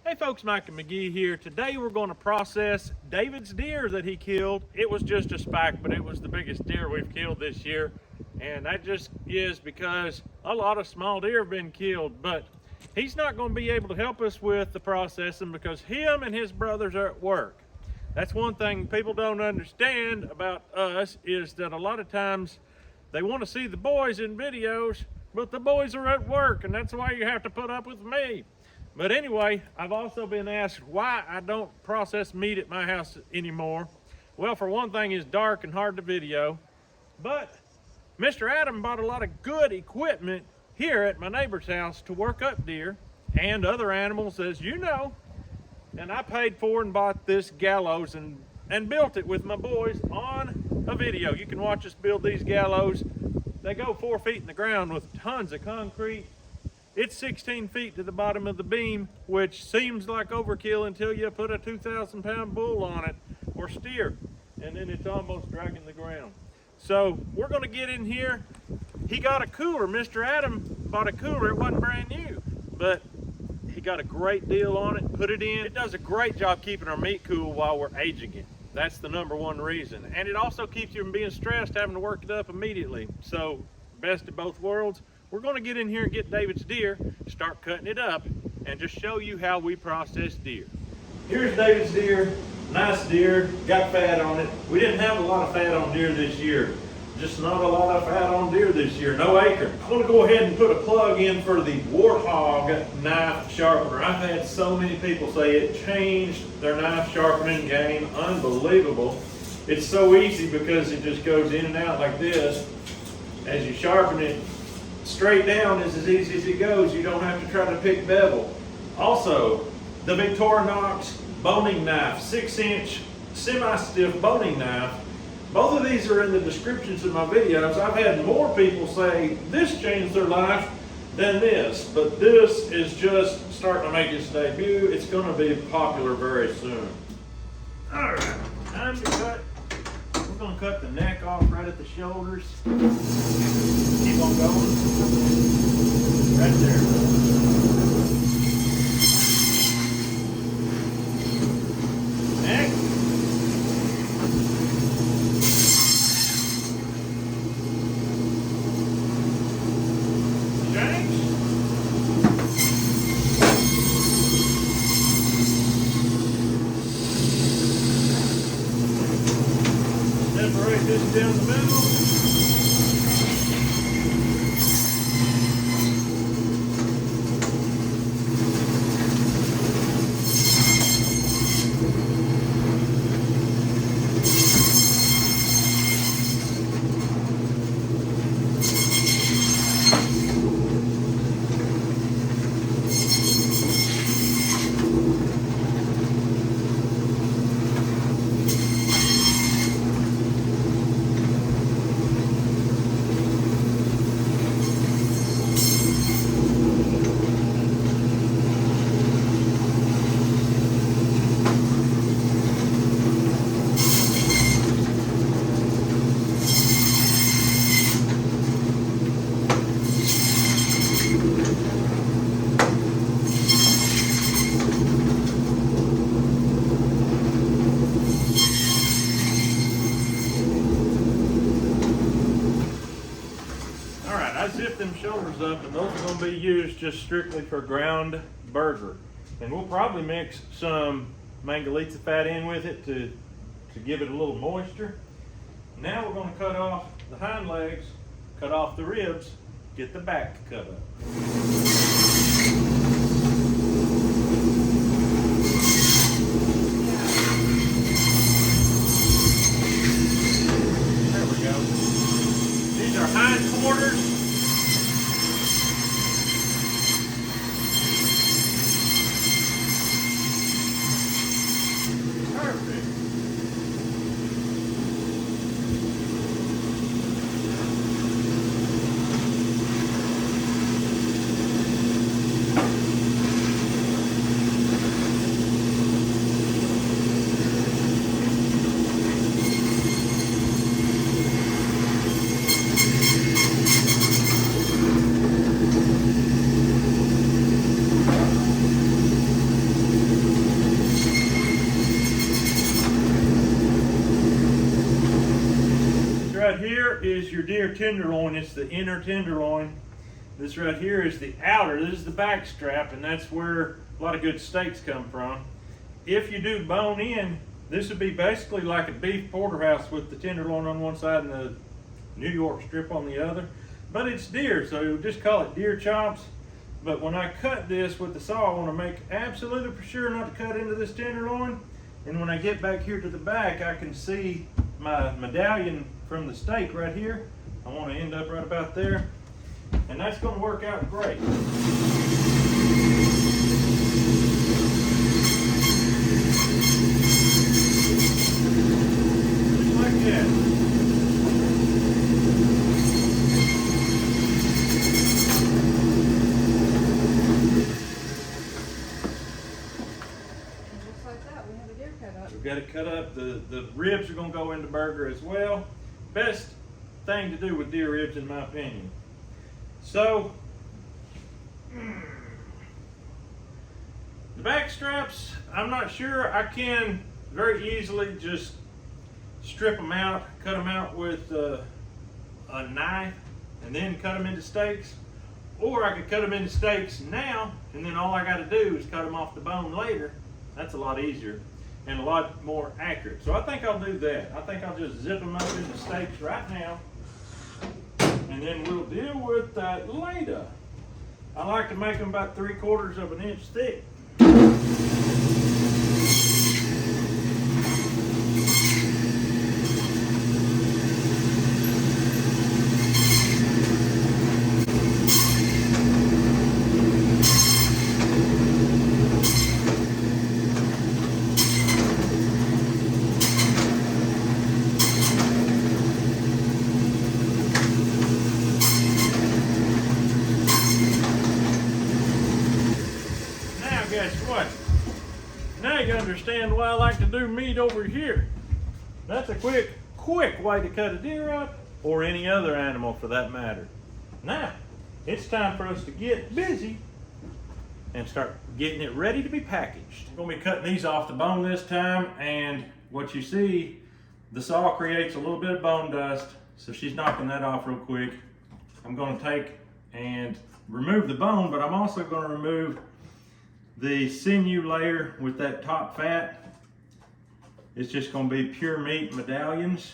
Hey folks, Mike and McGee here. Today we're going to process David's deer that he killed. It was just a spike, but it was the biggest deer we've killed this year. And that just is because a lot of small deer have been killed, but he's not going to be able to help us with the processing because him and his brothers are at work. That's one thing people don't understand about us, is that a lot of times they want to see the boys in videos, but the boys are at work, and that's why you have to put up with me. But anyway, I've also been asked why I don't process meat at my house anymore. Well, for one thing, it's dark and hard to video. But Mr. Adam bought a lot of good equipment here at my neighbor's house to work up deer and other animals, as you know. And I paid for and bought this gallows and built it with my boys on a video. You can watch us build these gallows. They go 4 feet in the ground with tons of concrete. It's 16 feet to the bottom of the beam, which seems like overkill until you put a 2,000-pound bull on it, or steer, and then it's almost dragging the ground. So we're gonna get in here. He got a cooler. Mr. Adam bought a cooler. It wasn't brand new, but he got a great deal on it, put it in. It does a great job keeping our meat cool while we're aging it. That's the #1 reason. And it also keeps you from being stressed having to work it up immediately. So best of both worlds. We're going to get in here and get David's deer, start cutting it up, and just show you how we process deer. Here's David's deer. Nice deer, got fat on it. We didn't have a lot of fat on deer this year. Just not a lot of fat on deer this year, no acre. I'm going to go ahead and put a plug in for the Warthog knife sharpener. I've had so many people say it changed their knife sharpening game. Unbelievable. It's so easy because it just goes in and out like this. As you sharpen it, straight down is as easy as it goes. You don't have to try to pick bevel. Also, the Victorinox boning knife, 6-inch semi-stiff boning knife. Both of these are in the descriptions of my videos. I've had more people say this changed their life than this, but this is just starting to make its debut. It's going to be popular very soon. All right, time to cut. We're going to cut the neck off right at the shoulders. Keep on going. Right there. Neck. Shanks. Separate this down the middle. Zip them shoulders up, and those are going to be used just strictly for ground burger. And we'll probably mix some mangalitsa fat in with it to give it a little moisture. Now we're going to cut off the hind legs, cut off the ribs, get the back cut up. There we go. These are hind quarters. here is your deer tenderloin. It's the inner tenderloin. This right here is the outer. This is the back strap, and that's where a lot of good steaks come from. If you do bone in, this would be basically like a beef porterhouse with the tenderloin on one side and the New York strip on the other. But it's deer, so you'll just call it deer chops. But when I cut this with the saw, I want to make absolutely for sure not to cut into this tenderloin. And when I get back here to the back, I can see my medallion from the steak right here. I want to end up right about there. And that's going to work out great. Just like that. We've got it cut up. The ribs are going to go in the burger as well. Best thing to do with deer ribs, in my opinion. So, the back straps, I'm not sure. I can very easily just strip them out, cut them out with a knife, and then cut them into steaks. Or I could cut them into steaks now, and then all I got to do is cut them off the bone later. That's a lot easier and a lot more accurate. So I think I'll do that. I think I'll just zip them up into steaks right now, and then we'll deal with that later. I like to make them about 3/4 of an inch thick. Guess what? Now you understand why I like to do meat over here. That's a quick way to cut a deer up, or any other animal for that matter. Now, it's time for us to get busy and start getting it ready to be packaged. I'm gonna be cutting these off the bone this time, and what you see, the saw creates a little bit of bone dust, so she's knocking that off real quick. I'm gonna take and remove the bone, but I'm also gonna remove the sinew layer with that top fat. It's just going to be pure meat medallions.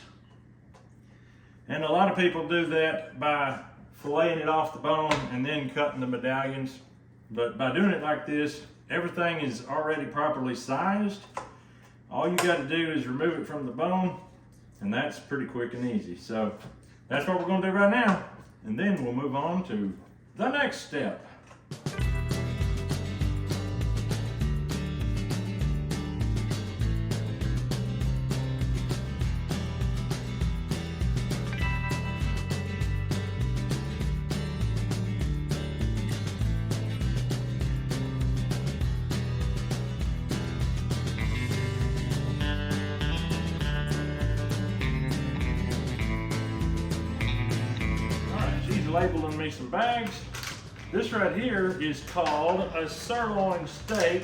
And a lot of people do that by filleting it off the bone and then cutting the medallions. But by doing it like this, everything is already properly sized. All you got to do is remove it from the bone, and that's pretty quick and easy. So that's what we're going to do right now. And then we'll move on to the next step. Labeling me some bags. This right here is called a sirloin steak.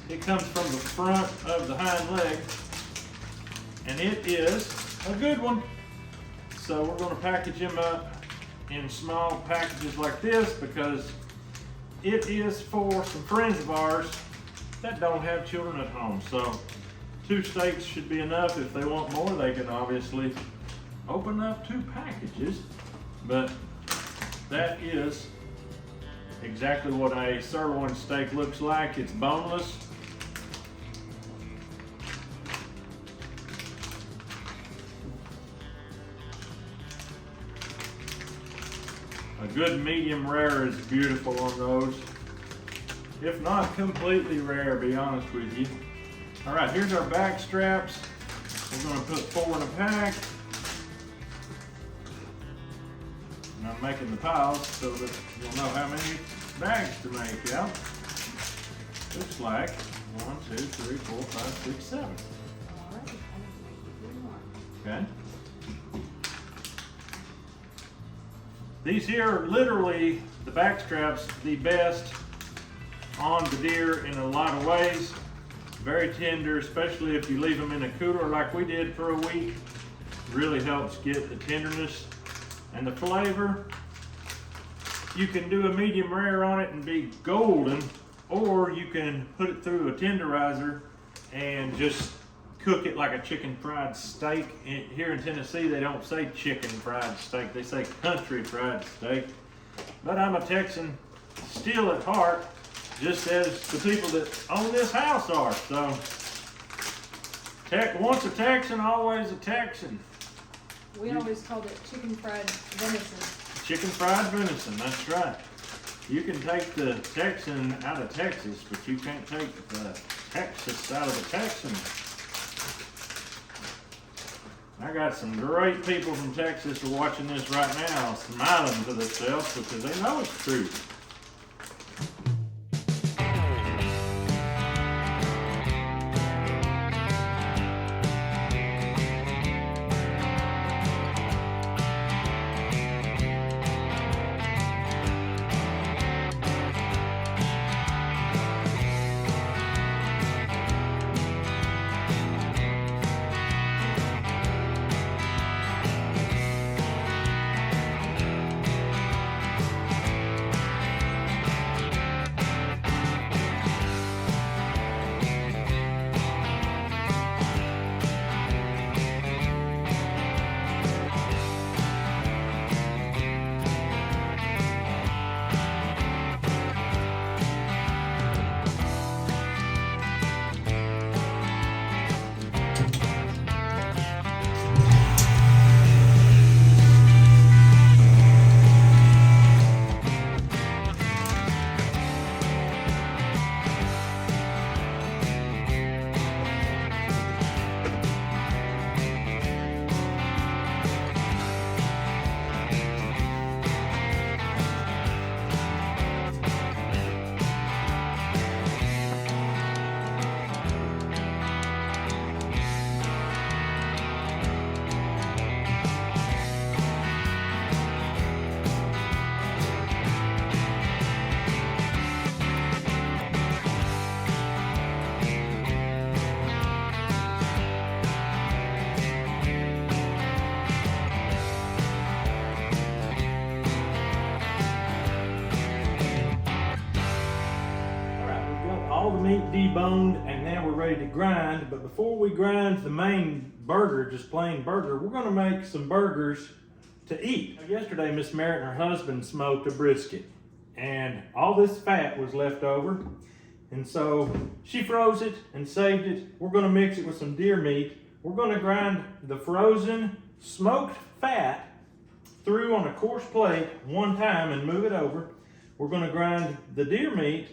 It comes from the front of the hind leg, and it is a good one. So we're going to package them up in small packages like this because it is for some friends of ours that don't have children at home. So 2 steaks should be enough. If they want more, they can obviously open up 2 packages, but that is exactly what a sirloin steak looks like. It's boneless. A good medium rare is beautiful on those. If not completely rare, be honest with you. All right, here's our back straps. We're going to put 4 in a pack. And I'm making the piles so that you'll know how many bags to make out. Looks like 1, 2, 3, 4, 5, 6, 7. Okay. These here are literally, the back straps, the best on the deer in a lot of ways. Very tender, especially if you leave them in a cooler like we did for a week. really helps get the tenderness and the flavor. You can do a medium rare on it and be golden, or you can put it through a tenderizer and just cook it like a chicken fried steak. Here in Tennessee, they don't say chicken fried steak, they say country fried steak. But I'm a Texan still at heart, just as the people that own this house are. So, once a Texan, always a Texan. We always called it chicken fried venison. Chicken fried venison, that's right. You can take the Texan out of Texas, but you can't take the Texas out of the Texan. I got some great people from Texas who are watching this right now, smiling to themselves because they know it's true. All the meat deboned, and now we're ready to grind. But before we grind the main burger, just plain burger, we're gonna make some burgers to eat. Yesterday, Miss Merritt and her husband smoked a brisket, and all this fat was left over. And so she froze it and saved it. We're gonna mix it with some deer meat. We're gonna grind the frozen smoked fat through on a coarse plate one time and move it over. We're gonna grind the deer meat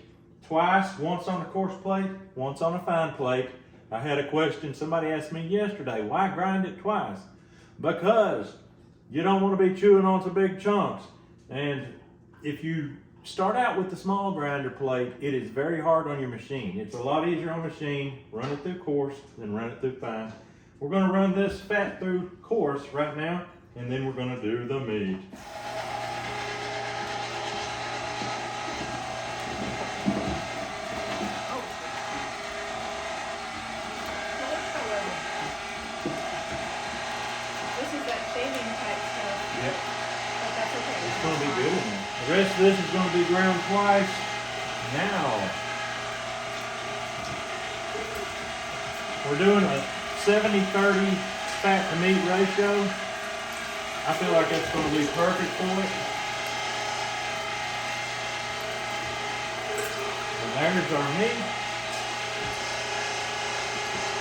twice, once on a coarse plate, once on a fine plate. I had a question, somebody asked me yesterday, why grind it twice? Because you don't want to be chewing on some big chunks. And if you start out with the small grinder plate, it is very hard on your machine. It's a lot easier on machine, run it through coarse, then run it through fine. We're gonna run this fat through coarse right now, and then we're gonna do the meat. The rest of this is going to be ground twice. Now, we're doing a 70-30 fat to meat ratio. I feel like that's going to be perfect for it. And there's our meat.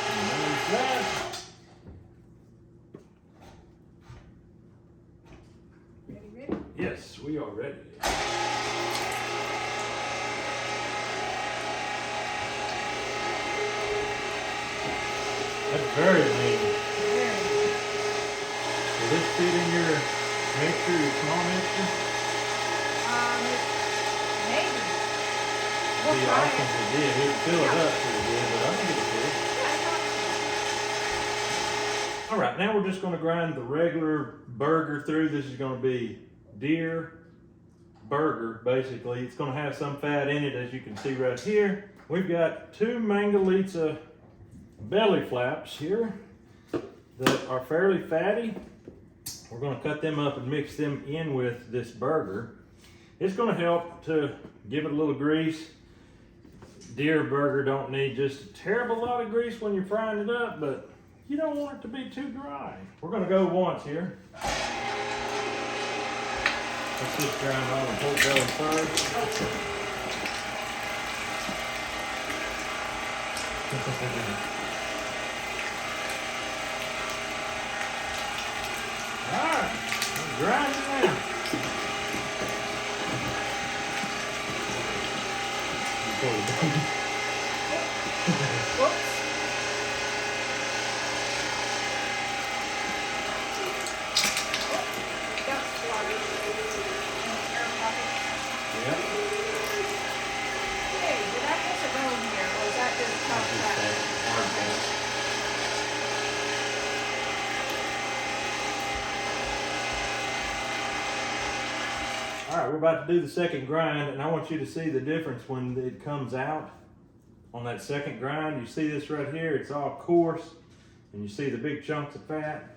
And there's that. Yes, we are ready. That's very lean. Will this fit in your mixture, your small mixture? Maybe. It'd be awesome if it did. It would fill it up pretty good, but I think it would. All right, now we're just going to grind the regular burger through. This is going to be deer burger, basically. It's going to have some fat in it, as you can see right here. We've got 2 Mangalitsa belly flaps here, that are fairly fatty. We're going to cut them up and mix them in with this burger. It's going to help to give it a little grease. Deer burger don't need just a terrible lot of grease when you're frying it up, but you don't want it to be too dry. We're going to go once here. Let's just grind all the pork belly first. Alright, grind it now. Whoops. That's water. Yep. Hey, did I miss a bone here, or is that just top fat? All right, we're about to do the second grind, and I want you to see the difference when it comes out on that second grind. You see this right here, it's all coarse, and you see the big chunks of fat.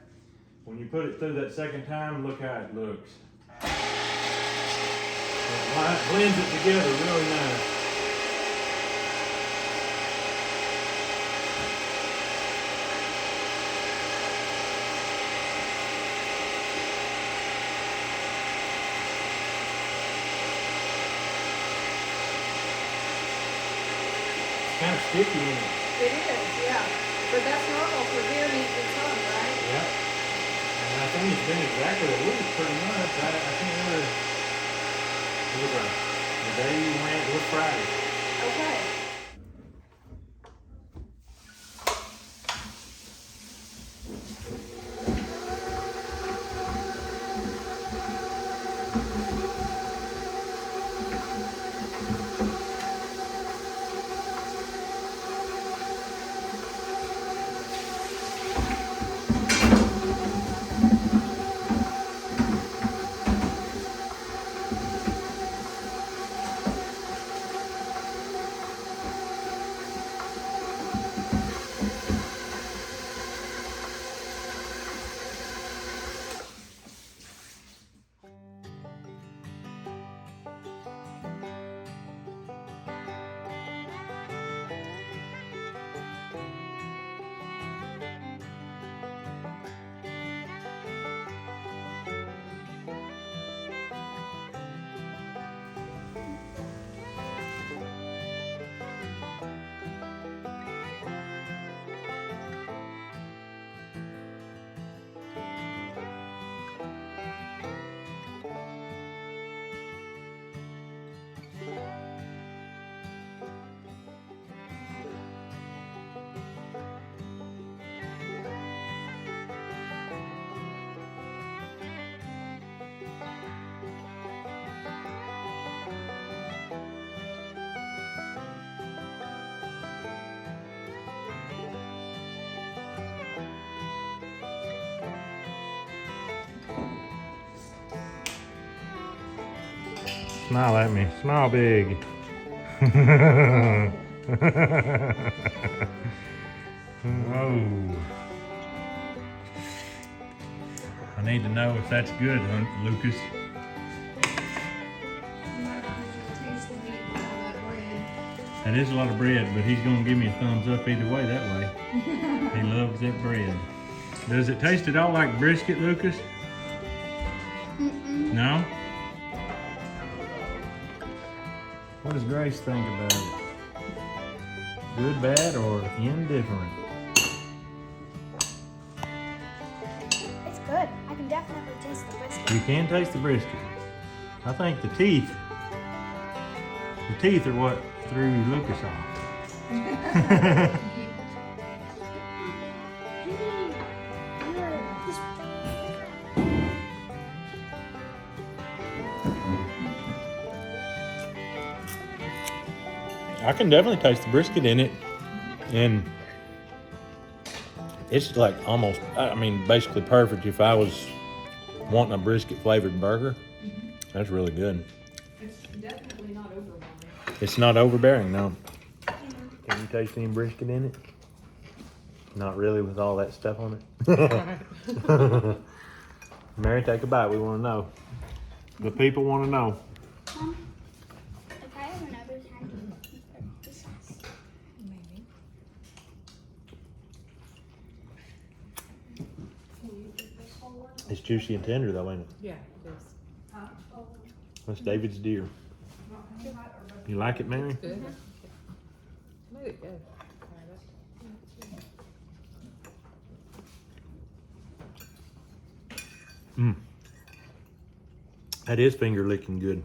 When you put it through that second time, look how it looks. It blends it together really nice. Kind of sticky in it. It is, yeah. But that's normal for deer meat and some, right? Yep. And I think it's been exactly a week pretty much. I can't remember. The day you went was Friday. Okay. Smile at me. Smile big. Whoa. I need to know if that's good, Lucas. That is a lot of bread, but he's gonna give me a thumbs up either way that way. He loves that bread. Does it taste at all like brisket, Lucas? Mm-mm. No? What does Grace think about it? Good, bad, or indifferent? It's good. I can definitely taste the brisket. You can taste the brisket. I think the teeth are what threw Lucas off. I can definitely taste the brisket in it, and it's like almost, I mean, basically perfect if I was wanting a brisket flavored burger. That's really good. It's definitely not overwhelming. It's not overbearing, no. Can you taste any brisket in it? Not really with all that stuff on it. Mary, take a bite. We want to know. The people want to know. Mom, if I have another time, this sauce. Maybe. It's juicy and tender though, ain't it? Yeah, it is. That's David's deer. You like it, Mary? Good. Made it good. Mm. That is finger licking good.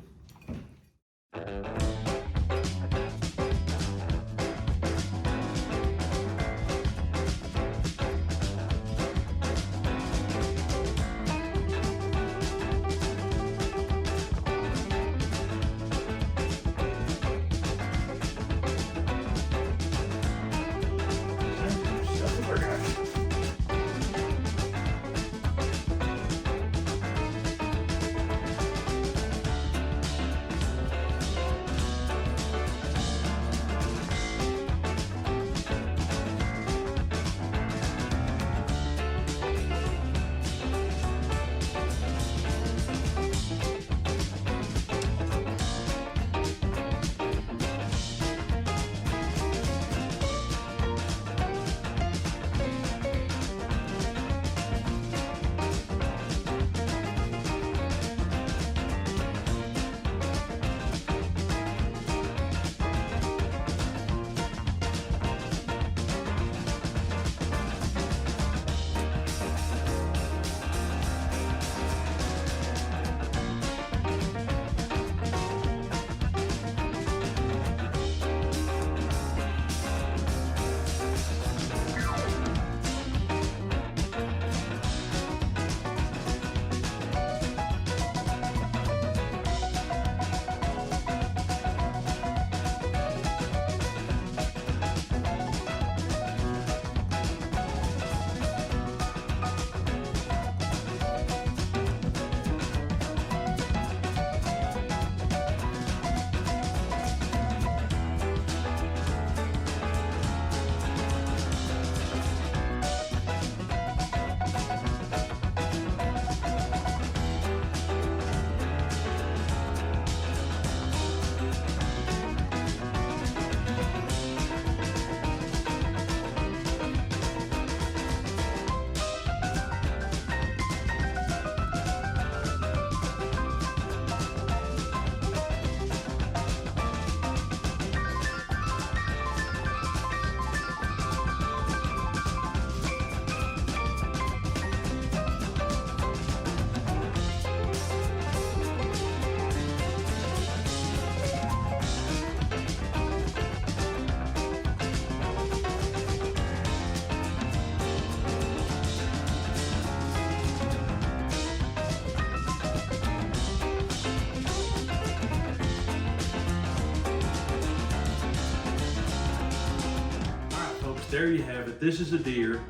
There you have it. This is a deer.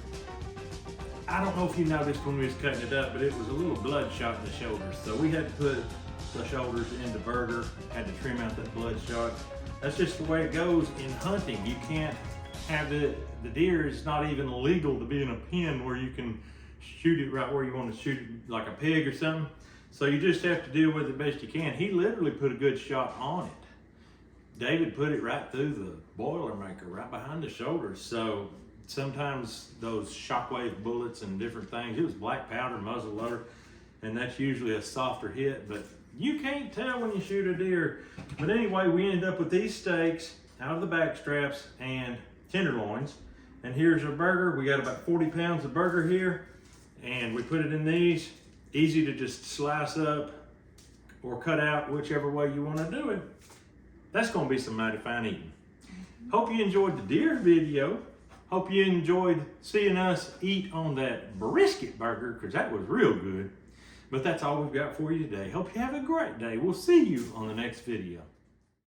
I don't know if you noticed when we was cutting it up, but it was a little bloodshot in the shoulders. So we had to put the shoulders in the burger, had to trim out that bloodshot. That's just the way it goes in hunting. You can't have the deer is not even legal to be in a pen where you can shoot it right where you want to shoot it, like a pig or something. So you just have to deal with it best you can. He literally put a good shot on it. David put it right through the Boilermaker, right behind the shoulders. So sometimes those shockwave bullets and different things, it was black powder, muzzle loader, and that's usually a softer hit, but you can't tell when you shoot a deer. But anyway, we ended up with these steaks out of the back straps and tenderloins. And here's our burger. We got about 40 pounds of burger here, and we put it in these. Easy to just slice up or cut out, whichever way you want to do it. That's gonna be some mighty fine eating. Hope you enjoyed the deer video. Hope you enjoyed seeing us eat on that brisket burger, because that was real good. But that's all we've got for you today. Hope you have a great day. We'll see you on the next video.